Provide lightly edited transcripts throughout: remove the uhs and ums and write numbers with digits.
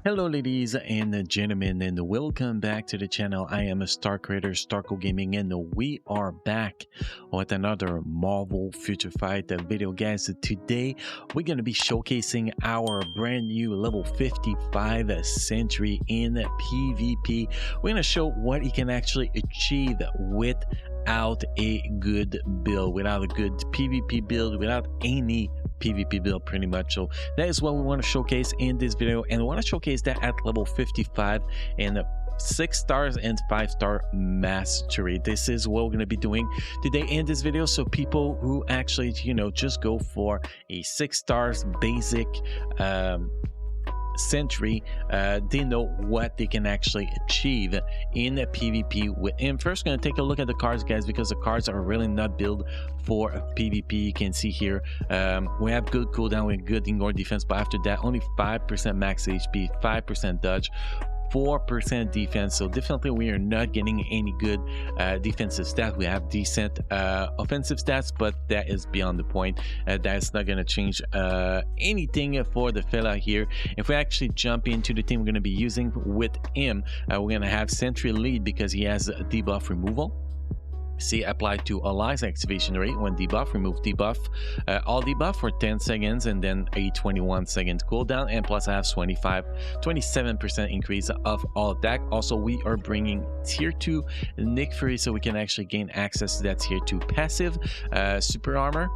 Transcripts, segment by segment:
Hello ladies and gentlemen, and welcome back to the channel. I am a Star Creator, Starco Gaming, and we are back with another Marvel Future Fight video, guys. Today we're going to be showcasing our brand new level 55 Sentry in PvP. We're going to show what he can actually achieve without a good build, without a good PvP build, without any PvP build, pretty much. So that is what we want to showcase in this video, and we want to showcase that at level 55 and 6 stars and 5-star mastery. This is what we're going to be doing today in this video. So people who actually, just go for a 6 stars basic Sentry, they know what they can actually achieve in a PvP with him. First, going to take a look at the cards, guys, because the cards are really not built for a PvP. You can see here we have good cooldown with good ignore defense, but after that only 5% max HP, 5% dodge, 4% defense. So definitely we are not getting any good defensive stats. We have decent offensive stats, but that is beyond the point. That's not going to change anything for the fella here. If we actually jump into the team we're going to be using with him, we're going to have Sentry lead because he has a debuff removal. See, apply to allies activation rate when debuff, remove debuff, all debuff for 10 seconds, and then a 21-second cooldown, and plus I have 27% increase of all attack. Also, we are bringing tier 2 Nick Fury, so we can actually gain access to that tier 2 passive. Super armor,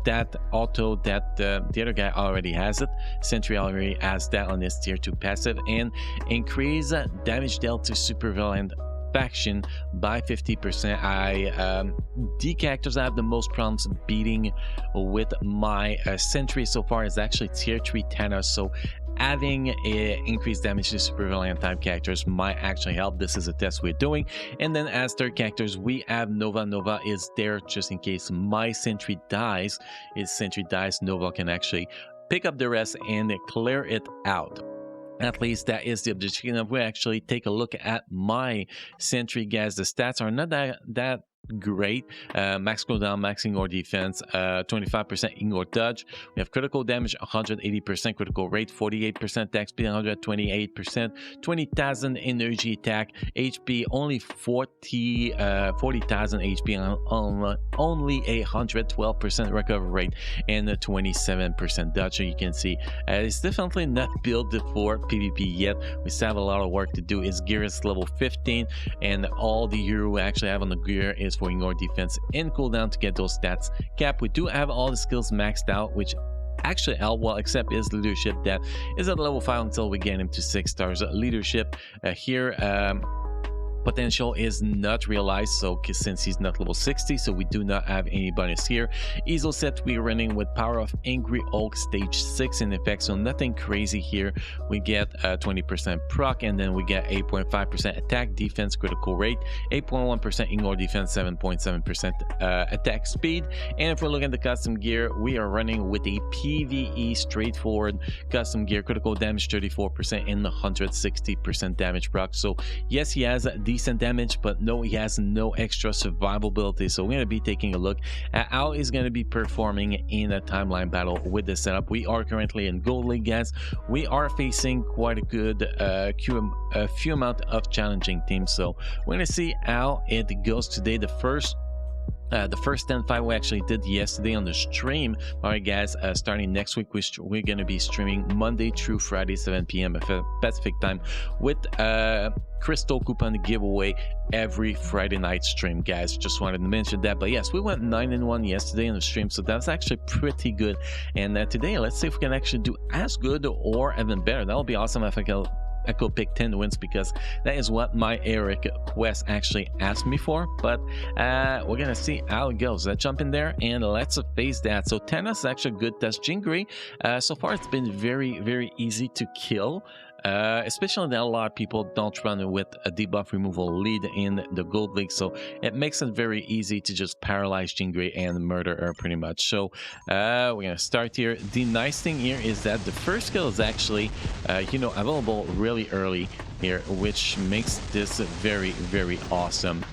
that auto that the other guy already has it. Sentry already has that on his tier 2 passive, and increase damage dealt to super villain faction by 50%. The characters I have the most problems beating with my Sentry so far is actually tier 3 Thanos, so having increased damage to super villain type characters might actually help. This is a test we're doing. And then as third characters we have Nova. Nova is there just in case my Sentry dies. If Sentry dies, Nova can actually pick up the rest and clear it out. At least that is the objective. If we actually take a look at my Sentry, guys, the stats are not that great. Max cooldown, max ignore defense, 25% ignore dodge. We have critical damage 180%, critical rate 48%, attack speed 128%, 20,000 energy attack, HP only 40,000 HP, only a 112% recovery rate, and a 27% dodge. So you can see it's definitely not built for PvP yet. We still have a lot of work to do. His gear is level 15, and all the hero we actually have on the gear is for ignore defense and cooldown to get those stats cap. We do have all the skills maxed out, which actually help well, except his leadership that is at level 5 until we get him to 6 stars. Leadership here potential is not realized, so since he's not level 60, so we do not have any bonus here. ESO set we're running with Power of Angry Hulk stage 6 in effect, so nothing crazy here. We get 20% proc, and then we get 8.5% attack, defense, critical rate, 8.1% ignore defense, 7.7% attack speed. And if we look at the custom gear, we are running with a PvE straightforward custom gear, critical damage 34% and 160% damage proc. So yes, he has decent damage, but no, he has no extra survivability. So we're going to be taking a look at how he's going to be performing in a timeline battle with the setup. We are currently in Gold League, guys. We are facing quite a good few amount of challenging teams, so we're going to see how it goes today. The first 10 fight we actually did yesterday on the stream. All right, guys, starting next week we're going to be streaming Monday through Friday 7 p.m. Pacific time with crystal coupon giveaway every Friday night stream, guys. Just wanted to mention that. But yes, we went 9-1 yesterday on the stream, so that's actually pretty good. And today let's see if we can actually do as good or even better. That would be awesome if I could pick 10 wins, because that is what my Eric quest actually asked me for. But we're gonna see how it goes. Let's jump in there and let's face that. So Thanos is actually a good test. Jean Grey, so far it's been very easy to kill. Especially that a lot of people don't run with a debuff removal lead in the Gold League, so it makes it very easy to just paralyze Jean Grey and murder her pretty much. So we're gonna start here. The nice thing here is that the first skill is actually available really early here, which makes this very awesome.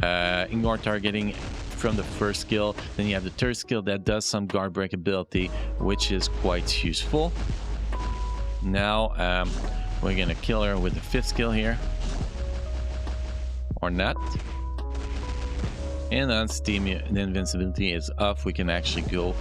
Ignore targeting from the first skill. Then you have the third skill that does some guard break ability, which is quite useful. Now We're gonna kill her with the 5th skill here. Or not. And once the invincibility is off, we can actually go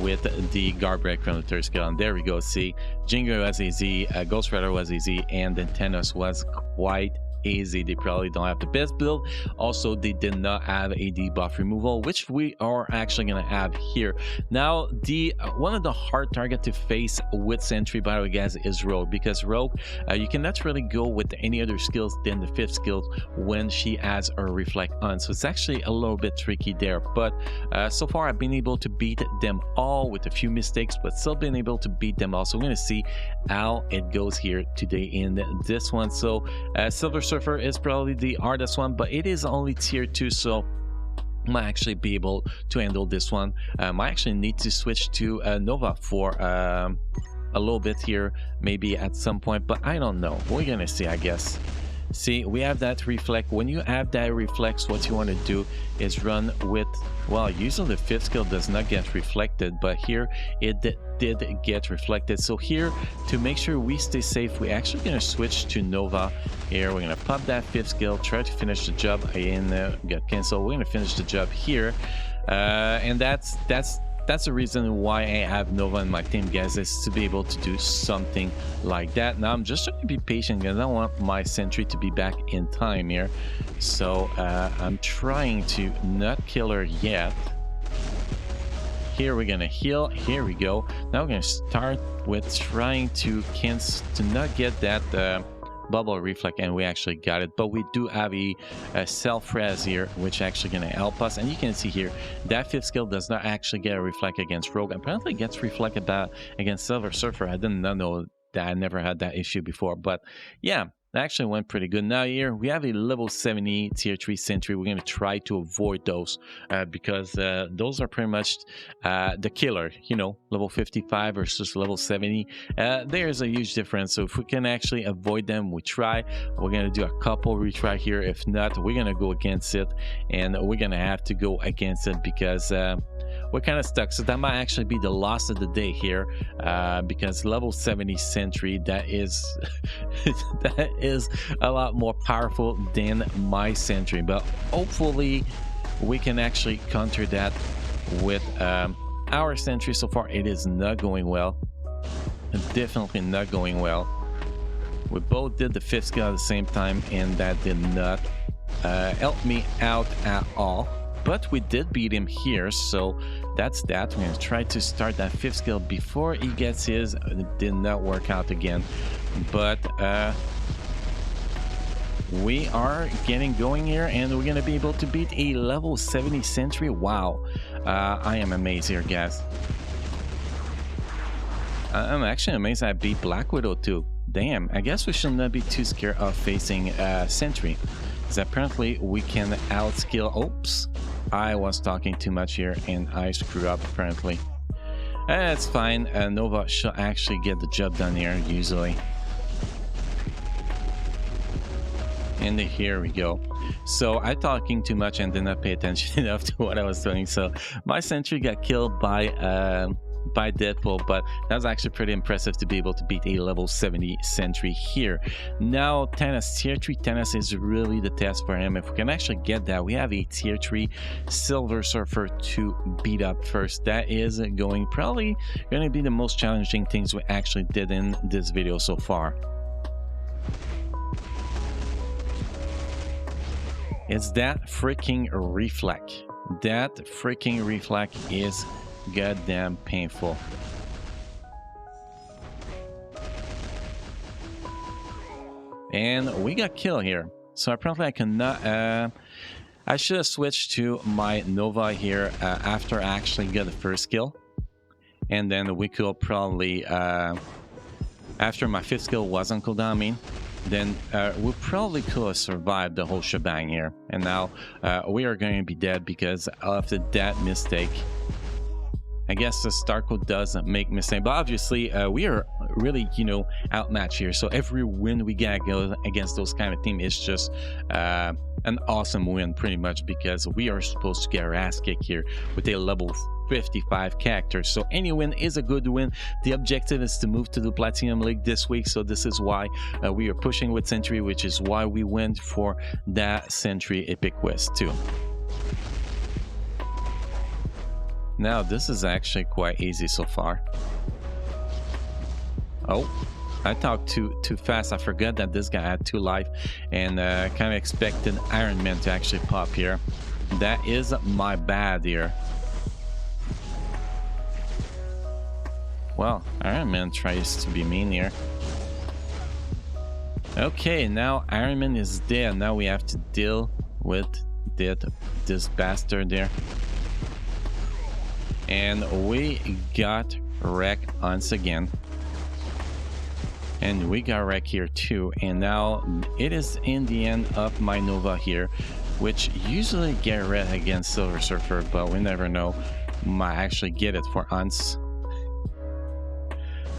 with the guard break from the 3rd skill. And there we go. See, Jingo was easy, Ghost Rider was easy, and then Thanos was quite easy. They probably don't have the best build. Also, they did not have a debuff removal, which we are actually going to have here. Now, the one of the hard target to face with Sentry, by the way, guys, is Rogue, because Rogue, you cannot really go with any other skills than the 5th skill when she has her reflect on. So it's actually a little bit tricky there. But so far, I've been able to beat them all with a few mistakes, but still been able to beat them all. So we're going to see how it goes here today in this one. So Silver Surfer is probably the hardest one, but it is only tier 2, so I might actually be able to handle this one. I actually need to switch to Nova for a little bit here, maybe at some point, but I don't know. We're gonna see, I guess. See, we have that reflect. When you have that reflex, what you want to do is run with, well, usually the 5th skill does not get reflected, but here it did get reflected. So here, to make sure we stay safe, we're actually going to switch to Nova. Here, we're going to pop that 5th skill, try to finish the job, and got canceled. We're going to finish the job here. And that's the reason why I have Nova in my team, guys, is to be able to do something like that. Now I'm just trying to be patient because I want my Sentry to be back in time here. So I'm trying to not kill her yet. Here we're gonna heal. Here we go. Now we're gonna start with trying to not get that bubble reflect, and we actually got it. But we do have a self-res here, which actually going to help us. And you can see here that 5th skill does not actually get a reflect against Rogue. Apparently it gets reflected against Silver Surfer. I did not know that. I never had that issue before, but yeah, that actually went pretty good. Now here we have a level 70 tier 3 Sentry. We're going to try to avoid those because those are pretty much the killer, you know, level 55 versus level 70. There's a huge difference. So if we can actually avoid them, we try. We're going to do a couple retry here. If not, we're going to go against it, and we're going to have to go against it because we're kind of stuck. So that might actually be the loss of the day here because level 70 Sentry, that is that is a lot more powerful than my Sentry, but hopefully we can actually counter that with our Sentry. So far it is not going well, definitely not going well. We both did the 5th skill at the same time, and that did not help me out at all. But we did beat him here, so that's that. We're going to try to start that 5th skill before he gets his. It did not work out again. But we are getting going here, and we're going to be able to beat a level 70 Sentry. Wow. I am amazed here, guys. I'm actually amazed I beat Black Widow too. Damn, I guess we should not be too scared of facing Sentry, because apparently we can outskill. Oops, I was talking too much here and I screw up apparently. That's fine. Nova should actually get the job done here usually. And here we go. So I talking too much and did not pay attention enough to what I was doing. So my Sentry got killed by Deadpool, but that was actually pretty impressive to be able to beat a level 70 Sentry here. Now Thanos, tier 3 Thanos is really the test for him. If we can actually get that, we have a tier 3 Silver Surfer to beat up first. That is probably going to be the most challenging things we actually did in this video so far. It's that freaking reflect. That freaking reflect is goddamn painful. And we got killed here. So apparently I cannot... I should have switched to my Nova here after I actually got the first kill. And then we could probably... after my 5th skill was on cooldown, I mean, then we probably could have survived the whole shebang here. And now we are going to be dead because of that mistake. I guess the Starco doesn't make mistakes, but obviously we are really, you know, outmatched here. So every win we get against those kind of team is just an awesome win, pretty much, because we are supposed to get our ass kicked here with a level 55 characters. So any win is a good win. The objective is to move to the Platinum League this week, so this is why we are pushing with Sentry, which is why we went for that Sentry Epic Quest too. Now this is actually quite easy so far. Oh, I talked too fast. I forgot that this guy had 2 life, and kind of expected Iron Man to actually pop here. That is my bad here. Well, Iron Man tries to be mean here. Okay, now Iron Man is dead. Now we have to deal with this bastard there. And we got wrecked once again. And we got wrecked here too. And now it is in the end of my Nova here, which usually get red against Silver Surfer, but we never know. Might actually get it for once.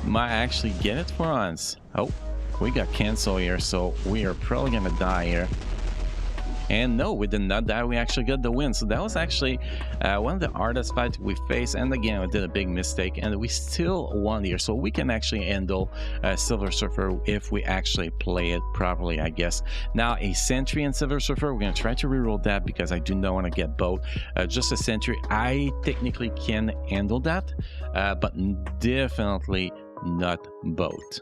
Might actually get it for once. Oh, we got cancel here, so we are probably gonna die here. And no, we did not die. We actually got the win. So that was actually one of the hardest fights we faced. And again, we did a big mistake, and we still won here. So we can actually handle Silver Surfer if we actually play it properly, I guess. Now, a Sentry and Silver Surfer, we're going to try to reroll that because I do not want to get both. Just a Sentry, I technically can handle that, but definitely not both.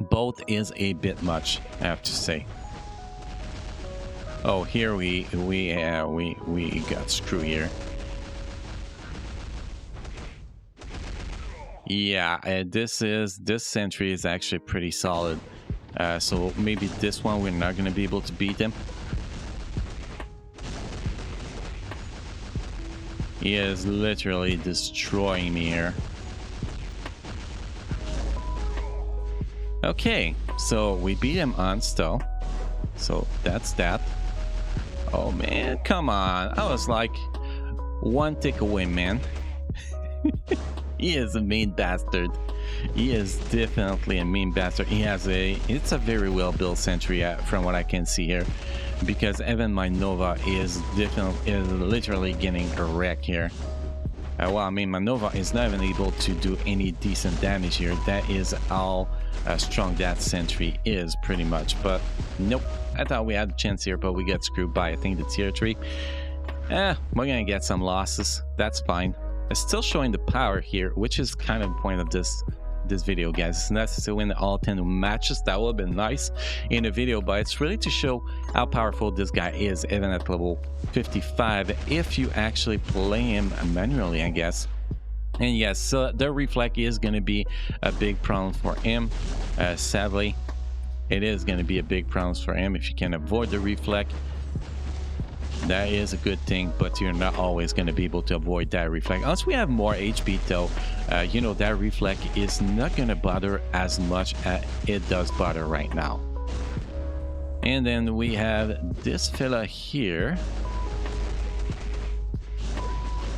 Both is a bit much, I have to say. Oh, here we got screwed here. Yeah, this Sentry is actually pretty solid. So maybe this one we're not gonna be able to beat him. He is literally destroying me here. Okay, so we beat him on still. So that's that. Oh man, come on. I was like 1 tick away, man. He is a mean bastard. He is definitely a mean bastard. It's a very well built Sentry from what I can see here, because even my Nova is literally getting a wreck here. Well, I mean, my Nova is not even able to do any decent damage here. That is how strong that Sentry is, pretty much. But nope, I thought we had a chance here, but we got screwed by, I think, the tier 3. We're gonna get some losses. That's fine. It's still showing the power here, which is kind of the point of this video, guys. It's not to win all 10 matches. That would have been nice in a video, but it's really to show how powerful this guy is, even at level 55, if you actually play him manually, I guess. And yes, so the reflect is going to be a big problem for him. Sadly, it is going to be a big problem for him. If you can avoid the reflect, that is a good thing, but you're not always going to be able to avoid that reflect. Once we have more HP though, you know, that reflect is not going to bother as much as it does bother right now. And then we have this fella here.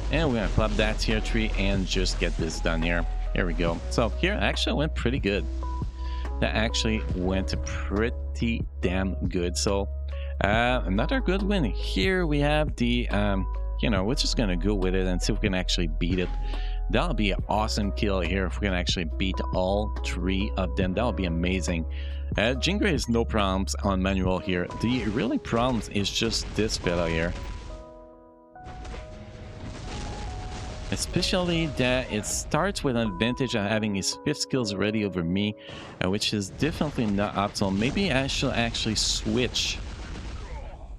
And we're going to club that tier 3 and just get this done here. Here we go. So here actually went pretty good. That actually went pretty damn good. So another good win. Here we have the, you know, we're just going to go with it and see if we can actually beat it. That'll be an awesome kill here if we can actually beat all 3 of them. That'll be amazing. Jean Grey is no problems on manual here. The really problems is just this fella here. Especially that it starts with an advantage of having his 5th skills ready over me, which is definitely not optimal. Maybe I should actually switch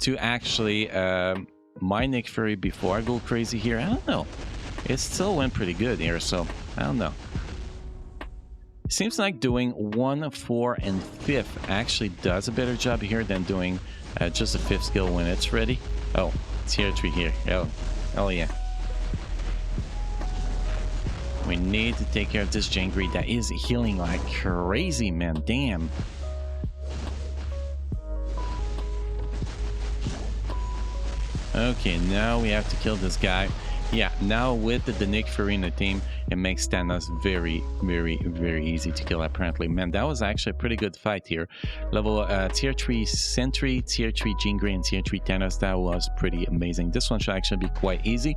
to actually my Nick Fury before I go crazy here. I don't know. It still went pretty good here, so I don't know. Seems like doing 1, 4, and 5th actually does a better job here than doing just a 5th skill when it's ready. Oh, tier 3 here. Oh yeah. We need to take care of this Jangri that is healing like crazy, man. Damn. Okay, now we have to kill this guy. Yeah, now with the Nick Fury in the team, it makes Thanos very, very, very easy to kill, apparently. Man, that was actually a pretty good fight here. Level tier 3 Sentry, tier 3 Jean Grey, and tier 3 Thanos. That was pretty amazing. This one should actually be quite easy.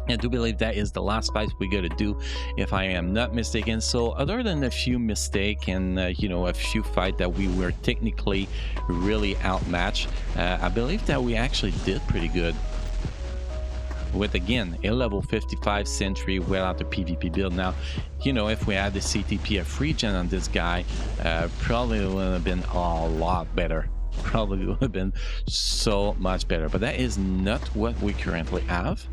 I do believe that is the last fight we gotta do, if I am not mistaken. So other than a few mistake and you know, a few fight that we were technically really outmatched, I believe that we actually did pretty good with, again, a level 55 Sentry without the PvP build. Now, you know, if we had the CTP of free gen on this guy, probably would have been a lot better. Probably would have been so much better, but that is not what we currently have.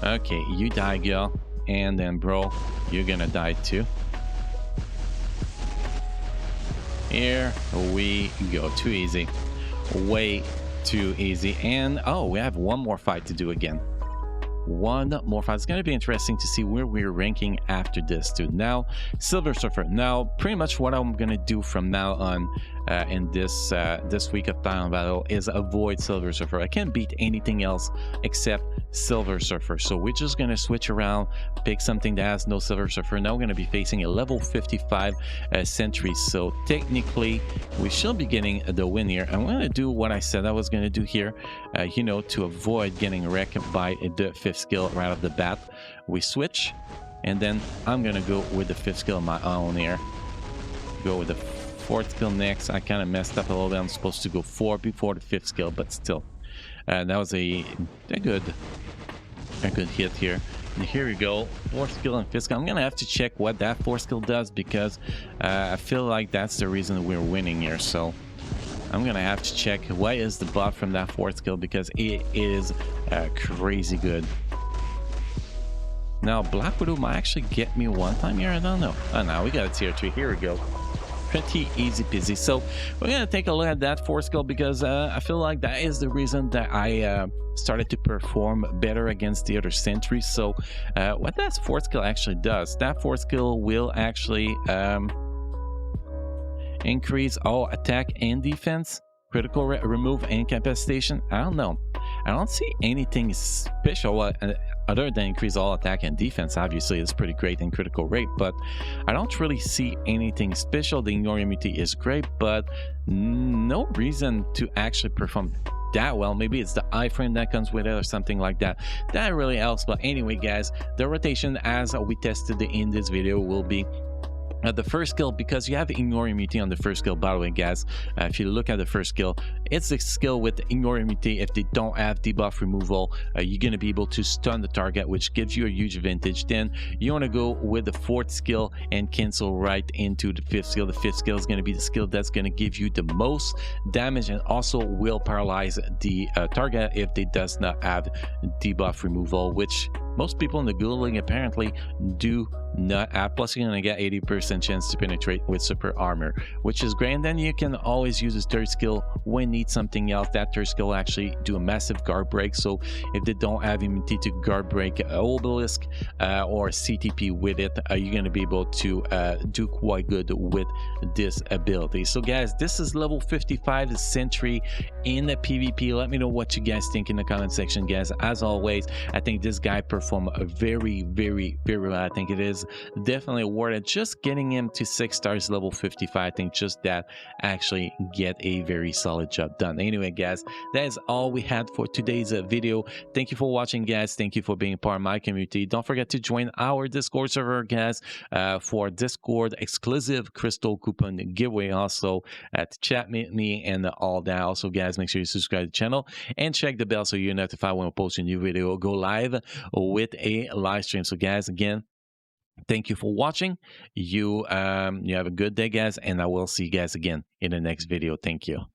Okay, you die, girl, and then bro, you're gonna die too. Here we go. Too easy, way too easy. And oh, we have one more fight to do again. One more fight. It's going to be interesting to see where we're ranking after this, dude. Now, Silver Surfer. Now, pretty much what I'm going to do from now on in this week of Final Battle is avoid Silver Surfer. I can't beat anything else except Silver Surfer. So we're just going to switch around, pick something that has no Silver Surfer. Now we're going to be facing a level 55 Sentry. So technically, we should be getting the win here. I'm going to do what I said I was going to do here, you know, to avoid getting wrecked by the 5th skill right off the bat. We switch, and then I'm gonna go with the 5th skill of my own here. Go with the 4th skill next. I kind of messed up a little bit. I'm supposed to go 4 before the 5th skill, but still, that was a good hit here. And here we go, 4th skill and 5th skill. I'm gonna have to check what that 4th skill does, because I feel like that's the reason we're winning here. So I'm gonna have to check what is the buff from that 4th skill, because it is crazy good. Now Black Widow might actually get me one time here. I don't know. Oh, now we got a tier 3. Here we go. Pretty easy peasy. So we're gonna take a look at that 4th skill, because I feel like that is the reason that I started to perform better against the other sentries. So what that 4th skill actually does, that 4th skill will actually increase all attack and defense, critical remove, and incapacitation. I don't know. I don't see anything special other than increase all attack and defense. Obviously, it's pretty great in critical rate, but I don't really see anything special. The ignore immunity is great, but no reason to actually perform that well. Maybe it's the iframe that comes with it or something like that. That really helps. But anyway, guys, the rotation as we tested in this video will be the 1st skill, because you have ignore immunity on the 1st skill. By the way, guys, if you look at the 1st skill, it's a skill with ignore immunity. If they don't have debuff removal, you're going to be able to stun the target, which gives you a huge advantage. Then you want to go with the 4th skill and cancel right into the 5th skill. The 5th skill is going to be the skill that's going to give you the most damage, and also will paralyze the target if they does not have debuff removal, which most people in the dueling apparently do not have. Plus, you're gonna get 80% chance to penetrate with super armor, which is great. And then you can always use this 3rd skill when need something else. That 3rd skill will actually do a massive guard break. So if they don't have immunity to guard break obelisk or CTP with it, you're gonna be able to do quite good with this ability. So guys, this is level 55, the Sentry in the PvP. Let me know what you guys think in the comment section, guys. As always, I think this guy performed very, very, very well. I think it is definitely worth it. Just getting him to 6 stars, level 55, I think just that actually get a very solid job done. Anyway, guys, that is all we had for today's video. Thank you for watching, guys. Thank you for being part of my community. Don't forget to join our Discord server, guys, for Discord exclusive crystal coupon giveaway. Also to chat with me and all that. Also, guys, make sure you subscribe to the channel and check the bell so you're notified when we post a new video. Go live with a live stream. So guys, again, thank you for watching. You have a good day, guys, and I will see you guys again in the next video. Thank you.